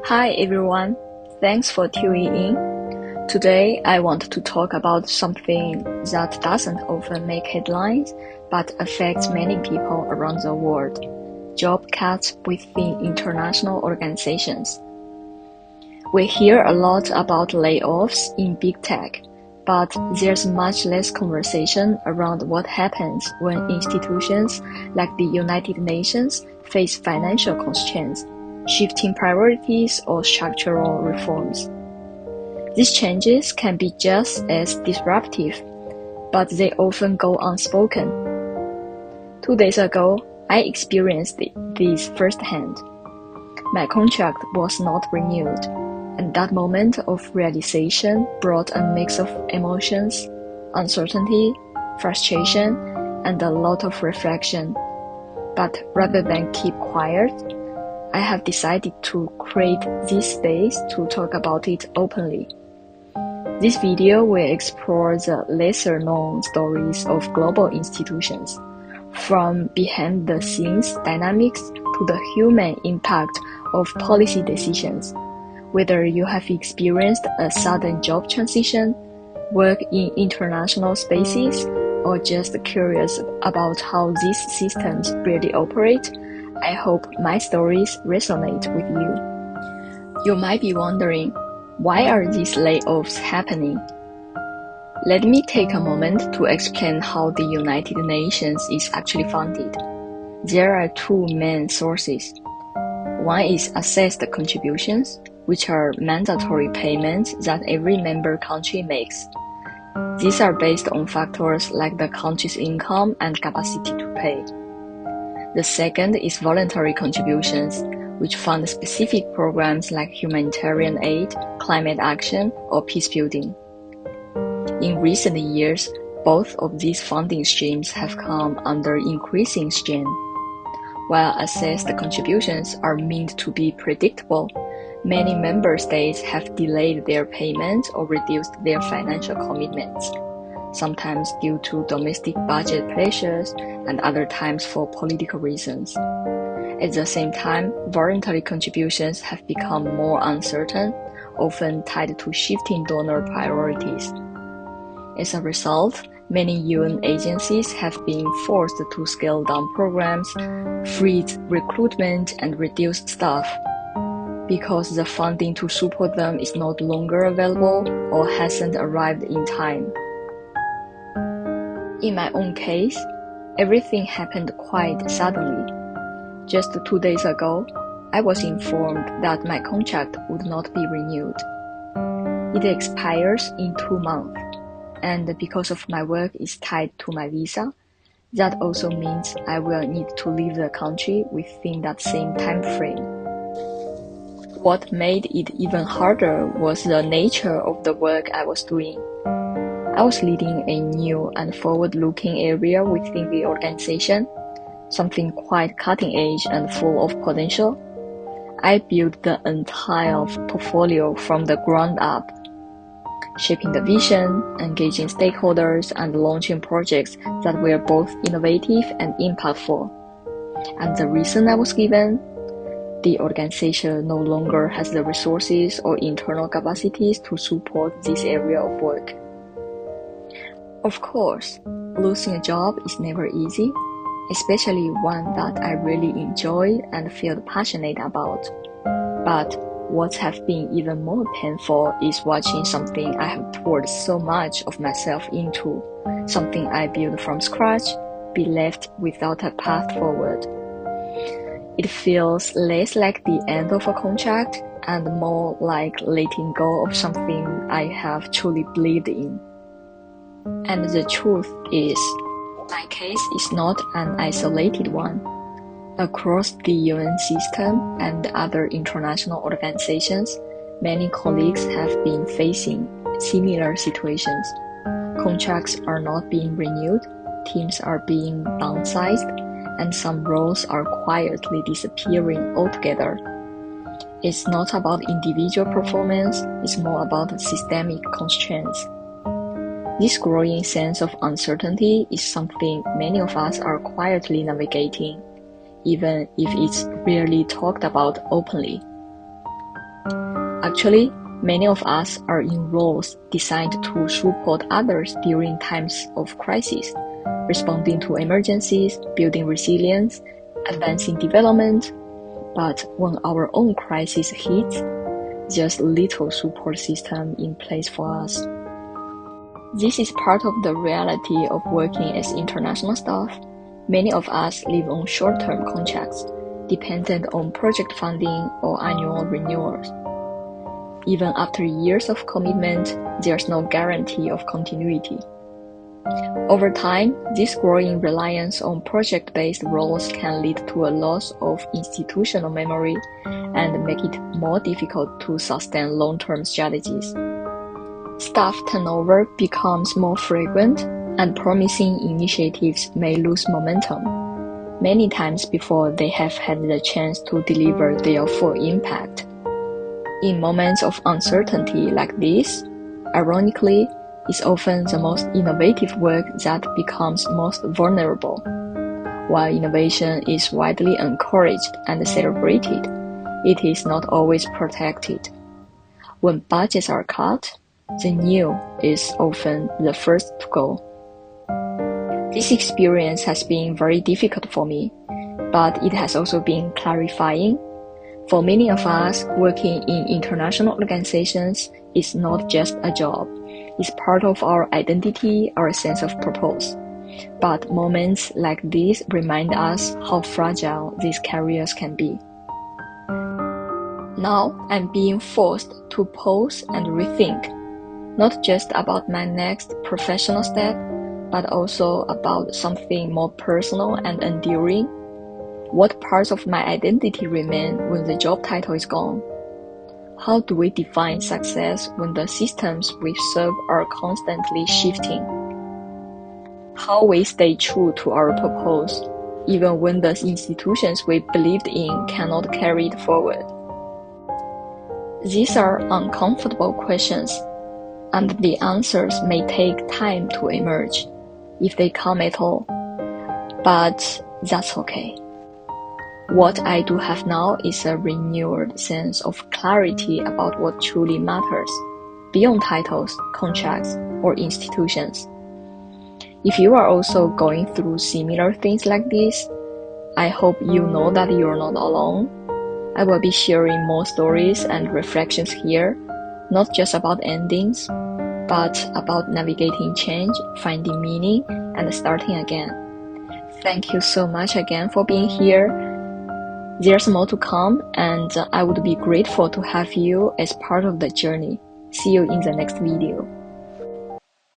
Hi everyone, thanks for tuning in. Today I want to talk about something that doesn't often make headlines but affects many people around the world: job cuts within international organizations. We hear a lot about layoffs in big tech, but there's much less conversation around what happens when institutions like the United Nations face financial constraints, shifting priorities, or structural reforms. These changes can be just as disruptive, but they often go unspoken. 2 days ago, I experienced this firsthand. My contract was not renewed, and that moment of realization brought a mix of emotions: uncertainty, frustration, and a lot of reflection. But rather than keep quiet, I have decided to create this space to talk about it openly. This video will explore the lesser-known stories of global institutions, from behind-the-scenes dynamics to the human impact of policy decisions. Whether you have experienced a sudden job transition, work in international spaces, or just curious about how these systems really operate, I hope my stories resonate with you. You might be wondering, why are these layoffs happening? Let me take a moment to explain how the United Nations is actually funded. There are two main sources. One is assessed contributions, which are mandatory payments that every member country makes. These are based on factors like the country's income and capacity to pay. The second is voluntary contributions, which fund specific programs like humanitarian aid, climate action, or peace building. In recent years, both of these funding streams have come under increasing strain. While assessed contributions are meant to be predictable, many member states have delayed their payments or reduced their financial commitments, sometimes due to domestic budget pressures and other times for political reasons. At the same time, voluntary contributions have become more uncertain, often tied to shifting donor priorities. As a result, many UN agencies have been forced to scale down programs, freeze recruitment, and reduce staff, because the funding to support them is no longer available or hasn't arrived in time. In my own case, everything happened quite suddenly. Just 2 days ago, I was informed that my contract would not be renewed. It expires in 2 months, and because of my work is tied to my visa, that also means I will need to leave the country within that same time frame. What made it even harder was the nature of the work I was doing. I was leading a new and forward-looking area within the organization, something quite cutting-edge and full of potential. I built the entire portfolio from the ground up, shaping the vision, engaging stakeholders, and launching projects that were both innovative and impactful. And the reason I was given: the organization no longer has the resources or internal capacities to support this area of work. Of course, losing a job is never easy, especially one that I really enjoy and feel passionate about. But what has been even more painful is watching something I have poured so much of myself into, something I built from scratch, be left without a path forward. It feels less like the end of a contract and more like letting go of something I have truly believed in. And the truth is, my case is not an isolated one. Across the UN system and other international organizations, many colleagues have been facing similar situations. Contracts are not being renewed, teams are being downsized, and some roles are quietly disappearing altogether. It's not about individual performance, it's more about systemic constraints. This growing sense of uncertainty is something many of us are quietly navigating, even if it's rarely talked about openly. Actually, many of us are in roles designed to support others during times of crisis, responding to emergencies, building resilience, advancing development. But when our own crisis hits, there's little support system in place for us. This is part of the reality of working as international staff. Many of us live on short-term contracts, dependent on project funding or annual renewals. Even after years of commitment, there's no guarantee of continuity. Over time, this growing reliance on project-based roles can lead to a loss of institutional memory and make it more difficult to sustain long-term strategies. Staff turnover becomes more frequent, and promising initiatives may lose momentum, many times before they have had the chance to deliver their full impact. In moments of uncertainty like this, ironically, it's often the most innovative work that becomes most vulnerable. While innovation is widely encouraged and celebrated, it is not always protected. When budgets are cut, the new is often the first to go. This experience has been very difficult for me, but it has also been clarifying. For many of us, working in international organizations is not just a job. It's part of our identity, our sense of purpose. But moments like these remind us how fragile these careers can be. Now I'm being forced to pause and rethink, not just about my next professional step, but also about something more personal and enduring. What parts of my identity remain when the job title is gone? How do we define success when the systems we serve are constantly shifting? How we stay true to our purpose, even when the institutions we believed in cannot carry it forward? These are uncomfortable questions, and the answers may take time to emerge, if they come at all. But that's okay. What I do have now is a renewed sense of clarity about what truly matters, beyond titles, contracts, or institutions. If you are also going through similar things like this, I hope you know that you're not alone. I will be sharing more stories and reflections here, not just about endings, but about navigating change, finding meaning, and starting again. Thank you so much again for being here. There's more to come, and I would be grateful to have you as part of the journey. See you in the next video.